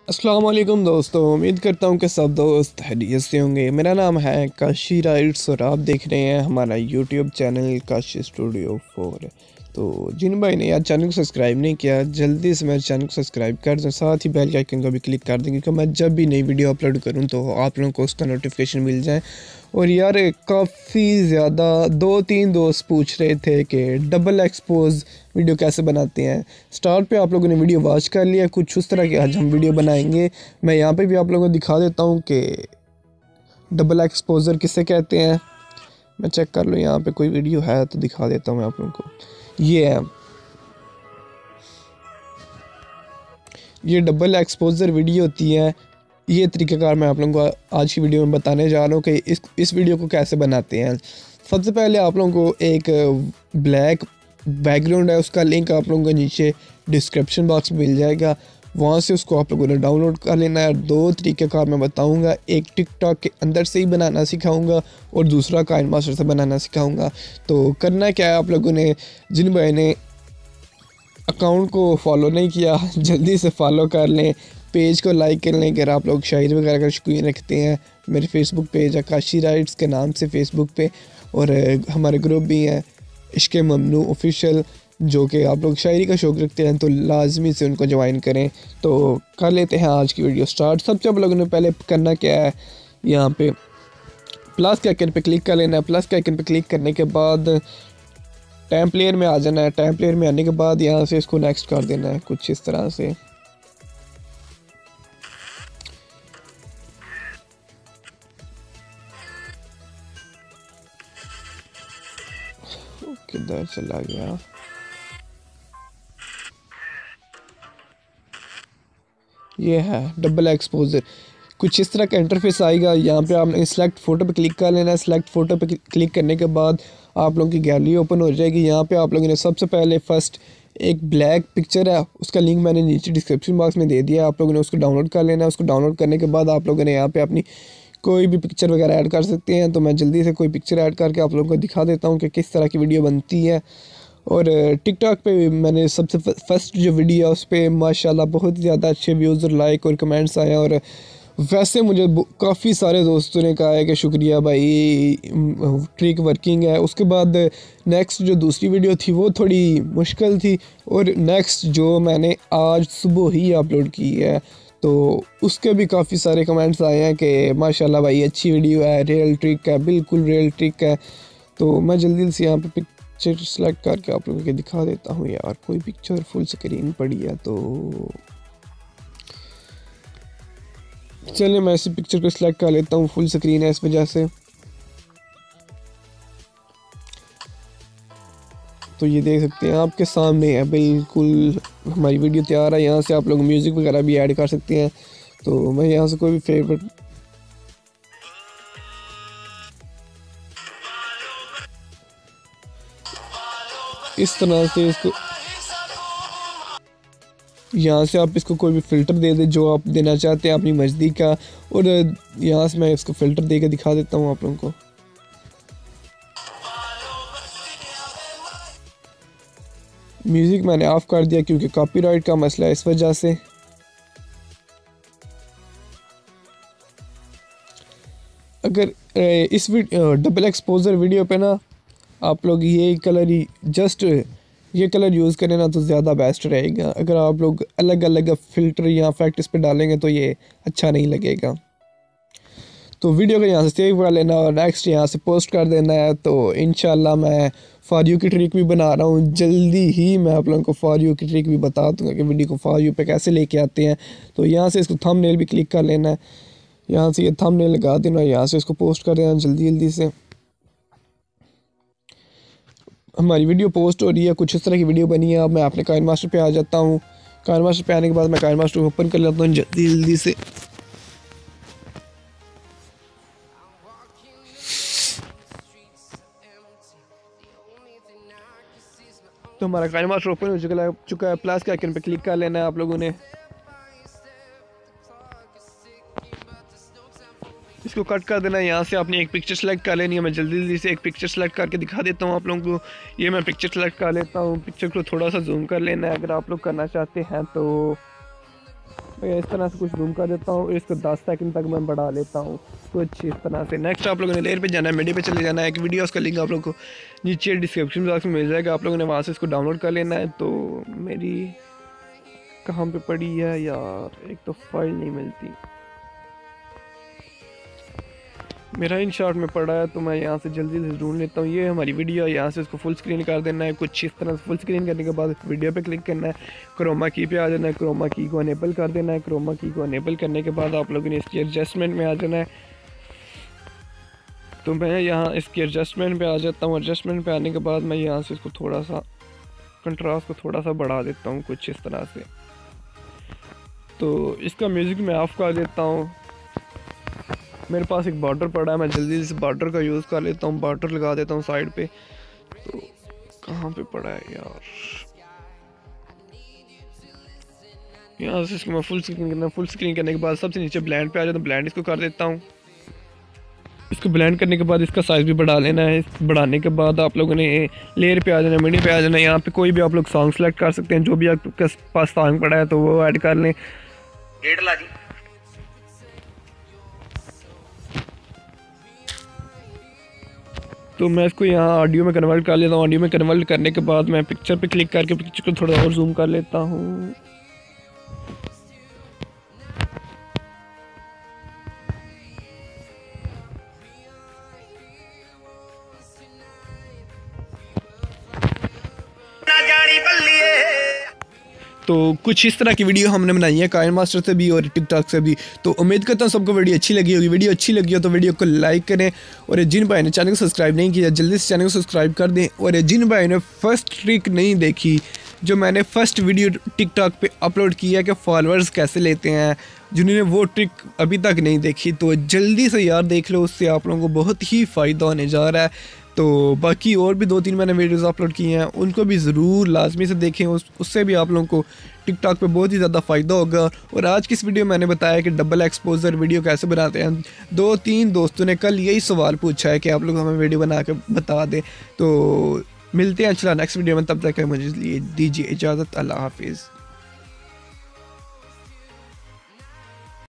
अस्सलाम वालेकुम दोस्तों, उम्मीद करता हूँ कि सब दोस्त खैरियत से होंगे। मेरा नाम है काशी राइट्स और आप देख रहे हैं हमारा यूट्यूब चैनल काशी स्टूडियो 4। तो जिन भाई ने यार चैनल को सब्सक्राइब नहीं किया, जल्दी से मेरे चैनल को सब्सक्राइब कर दें, साथ ही बेल के आइकन को भी क्लिक कर दें, क्योंकि मैं जब भी नई वीडियो अपलोड करूँ तो आप लोगों को उसका नोटिफिकेशन मिल जाए। और यार काफ़ी ज़्यादा 2-3 दोस्त पूछ रहे थे कि डबल एक्सपोज वीडियो कैसे बनाते हैं। स्टार्ट पे आप लोगों ने वीडियो वॉच कर लिया, कुछ उस तरह के आज हम वीडियो बनाएंगे। मैं यहाँ पे भी आप लोगों को दिखा देता हूँ कि डबल एक्सपोजर किसे कहते हैं। मैं चेक कर लूँ यहाँ पे कोई वीडियो है तो दिखा देता हूँ मैं आप लोगों को। ये है, ये डबल एक्सपोजर वीडियो होती है। ये तरीक़ाकार मैं आप लोगों को आज की वीडियो में बताने जा रहा हूँ कि इस वीडियो को कैसे बनाते हैं। सबसे पहले आप लोगों को एक ब्लैक बैकग्राउंड है, उसका लिंक आप लोगों को नीचे डिस्क्रिप्शन बॉक्स में मिल जाएगा, वहाँ से उसको आप लोगों ने डाउनलोड कर लेना है। 2 तरीक़ेकार मैं बताऊँगा, एक टिकटॉक के अंदर से ही बनाना सिखाऊँगा और दूसरा काइनमास्टर से बनाना सिखाऊँगा। तो करना क्या है, आप लोगों ने जिन भाई ने अकाउंट को फॉलो नहीं किया जल्दी से फॉलो कर लें, पेज को लाइक कर लें। अगर आप लोग शायरी वगैरह का शौकीन रखते हैं, मेरे फेसबुक पेज है काशी राइट्स के नाम से फेसबुक पे, और हमारे ग्रुप भी हैं इश्क ममनू ऑफिशियल, जो कि आप लोग शायरी का शौक़ रखते हैं तो लाजमी से उनको ज्वाइन करें। तो कर लेते हैं आज की वीडियो स्टार्ट। सबसे आप लोगों ने पहले करना क्या है, यहाँ पे प्लस के आइकन पे क्लिक कर लेना है। प्लस के आइकन पे क्लिक करने के बाद टाइम प्लेयर में आ जाना है। टाइम प्लेयर में आने के बाद यहाँ से इसको नेक्स्ट कर देना है कुछ इस तरह से। किधर चला गया, ये है डबल एक्सपोजर। कुछ इस तरह का इंटरफेस आएगा। यहाँ पे आपने सेलेक्ट फ़ोटो पे क्लिक कर लेना है। सेलेक्ट फ़ोटो पे क्लिक करने के बाद आप लोगों की गैलरी ओपन हो जाएगी। यहाँ पे आप लोगों ने सबसे पहले फर्स्ट एक ब्लैक पिक्चर है, उसका लिंक मैंने नीचे डिस्क्रिप्शन बॉक्स में दे दिया, आप लोगों ने उसको डाउनलोड कर लेना है। उसको डाउनलोड करने के बाद आप लोगों ने यहाँ पे अपनी कोई भी पिक्चर वगैरह ऐड कर सकते हैं। तो मैं जल्दी से कोई पिक्चर ऐड करके आप लोगों को दिखा देता हूँ कि किस तरह की वीडियो बनती है। और टिकटॉक पे मैंने सबसे फर्स्ट जो वीडियो है उस पर माशाल्लाह बहुत ज़्यादा अच्छे व्यूज़ और लाइक और कमेंट्स आए हैं। और वैसे मुझे काफ़ी सारे दोस्तों ने कहा है कि शुक्रिया भाई, ट्रिक वर्किंग है। उसके बाद नेक्स्ट जो दूसरी वीडियो थी वो थोड़ी मुश्किल थी, और नेक्स्ट जो मैंने आज सुबह ही अपलोड की है तो उसके भी काफ़ी सारे कमेंट्स आए हैं कि माशाल्लाह भाई अच्छी वीडियो है, रियल ट्रिक है, बिल्कुल रियल ट्रिक है। तो मैं जल्दी से यहाँ पे पिक्चर सेलेक्ट करके आप लोगों को दिखा देता हूँ। यार कोई पिक्चर फुल स्क्रीन पड़ी है तो चलिए मैं इसी पिक्चर को सिलेक्ट कर लेता हूँ, फुल स्क्रीन है इस वजह से। तो ये देख सकते हैं आपके सामने है, बिल्कुल हमारी वीडियो तैयार है। यहाँ से आप लोग म्यूज़िक वगैरह भी ऐड कर सकते हैं। तो मैं यहाँ से कोई भी फेवरेट इस तरह से इसको, यहाँ से आप इसको कोई भी फ़िल्टर दे दें जो आप देना चाहते हैं अपनी मर्ज़ी का। और यहाँ से मैं इसको फ़िल्टर दे के दिखा देता हूँ आप लोगों को। म्यूज़िक मैंने ऑफ़ कर दिया क्योंकि कॉपीराइट का मसला है इस वजह से। अगर इस डबल एक्सपोजर वीडियो पे ना आप लोग ये कलर ही जस्ट ये कलर यूज़ करें ना तो ज़्यादा बेस्ट रहेगा। अगर आप लोग अलग अलग फ़िल्टर या इफेक्ट इस पर डालेंगे तो ये अच्छा नहीं लगेगा। तो वीडियो को यहाँ से सेव कर लेना और नेक्स्ट यहाँ से पोस्ट कर देना है। तो इंशाल्लाह मैं फॉर यू की ट्रिक भी बना रहा हूँ, जल्दी ही मैं आप लोगों को फॉर यू की ट्रिक भी बता दूँगा कि वीडियो को फॉर यू पे कैसे लेके आते हैं। तो यहाँ से इसको थंबनेल भी क्लिक कर लेना है, यहाँ से ये थंबनेल लगा देना, यहाँ से इसको पोस्ट कर देना जल्दी जल्दी से। हमारी वीडियो पोस्ट हो रही है, कुछ इस तरह की वीडियो बनी है। अब मैं अपने काइनमास्टर पे आ जाता हूँ। काइनमास्टर पे आने के बाद मैं काइनमास्टर ओपन कर लेता हूँ जल्दी जल्दी से। तो हमारा काइनमास्टर ओपन हो चुका है। प्लस के आइकन पे क्लिक कर लेना है आप लोगों ने। इसको कट कर देना है। यहाँ से आपने एक पिक्चर सेलेक्ट कर लेनी है। मैं जल्दी जल्दी से एक पिक्चर सेलेक्ट करके दिखा देता हूँ आप लोगों को। ये मैं पिक्चर सेलेक्ट कर लेता हूँ। पिक्चर को थोड़ा सा जूम कर लेना है अगर आप लोग करना चाहते हैं तो। मैं इस तरह से कुछ जूम कर देता हूँ, इसको 10 सेकंड तक मैं बढ़ा लेता हूँ कुछ इस तरह से। नेक्स्ट आप लोगों ने लेयर पे जाना है, मीडिया पे चले जाना है। एक वीडियो उसका लिंक आप लोगों को नीचे डिस्क्रिप्शन बॉक्स में मिल जाएगा, आप लोगों ने वहाँ से इसको डाउनलोड कर लेना है। तो मेरी कहाँ पे पड़ी है यार, एक तो फाइल नहीं मिलती, मेरा इन शॉट में पड़ा है, तो मैं यहाँ से जल्दी से ढूंढ लेता हूँ। ये हमारी वीडियो है, यहाँ से इसको फुल स्क्रीन कर देना है कुछ इस तरह से। फुल स्क्रीन करने के बाद वीडियो पे क्लिक करना है, क्रोमा की पे आ जाना है, क्रोमा की को अनेबल कर देना है। क्रोमा की को अनेबल करने के बाद आप लोगों ने इसकी एडजस्टमेंट में आ जाना है। तो मैं यहाँ इसकी एडजस्टमेंट पे आ जाता हूँ। एडजस्टमेंट पे आने के बाद मैं यहाँ से इसको थोड़ा सा कंट्रास्ट को थोड़ा सा बढ़ा देता हूँ कुछ इस तरह से। तो इसका म्यूज़िक मैं ऑफ कर देता हूँ। मेरे पास एक बॉर्डर पड़ा है, मैं जल्दी से बॉर्डर का यूज़ कर लेता हूँ, बॉर्डर लगा देता हूँ साइड पे। तो कहाँ पे पड़ा है यार, यहाँ से इसको मैं फुल स्क्रीन करना। फुल स्क्रीन करने के बाद सबसे नीचे ब्लेंड पे आ जाता हूँ, ब्लेंड इसको कर देता हूँ। इसको ब्लेंड करने के बाद इसका साइज़ भी बढ़ा लेना है। बढ़ाने के बाद आप लोगों ने लेयर पे आ जाना, मीडिया पे आ जाना। यहाँ पे कोई भी आप लोग सॉन्ग सेलेक्ट कर सकते हैं, जो भी आपके पास सॉन्ग पड़ा है तो वो ऐड कर लें। तो मैं इसको यहाँ ऑडियो में कन्वर्ट कर लेता हूँ। ऑडियो में कन्वर्ट करने के बाद मैं पिक्चर पे क्लिक करके पिक्चर को थोड़ा और जूम कर लेता हूँ। तो कुछ इस तरह की वीडियो हमने बनाई है काइन मास्टर से भी और टिकटॉक से भी। तो उम्मीद करता हूँ सबको वीडियो अच्छी लगी होगी। वीडियो अच्छी लगी हो तो वीडियो को लाइक करें, और जिन भाई ने चैनल को सब्सक्राइब नहीं किया जल्दी से चैनल को सब्सक्राइब कर दें। और जिन भाई ने फर्स्ट ट्रिक नहीं देखी, जो मैंने फर्स्ट वीडियो टिकटॉक पे अपलोड किया है कि फॉलोअर्स कैसे लेते हैं, जिन्होंने वो ट्रिक अभी तक नहीं देखी तो जल्दी से यार देख लो, उससे आप लोगों को बहुत ही फ़ायदा होने जा रहा है। तो बाकी और भी 2-3 मैंने वीडियोस अपलोड किए हैं, उनको भी ज़रूर लाजमी से देखें, उससे भी आप लोगों को टिकटॉक पे बहुत ही ज़्यादा फ़ायदा होगा। और आज की इस वीडियो में मैंने बताया कि डबल एक्सपोजर वीडियो कैसे बनाते हैं। 2-3 दोस्तों ने कल यही सवाल पूछा है कि आप लोग हमें वीडियो बना के बता दें। तो मिलते हैं चला नेक्स्ट वीडियो में, तब तक मुझे दीजिए इजाज़त। अल्लाह हाफिज़।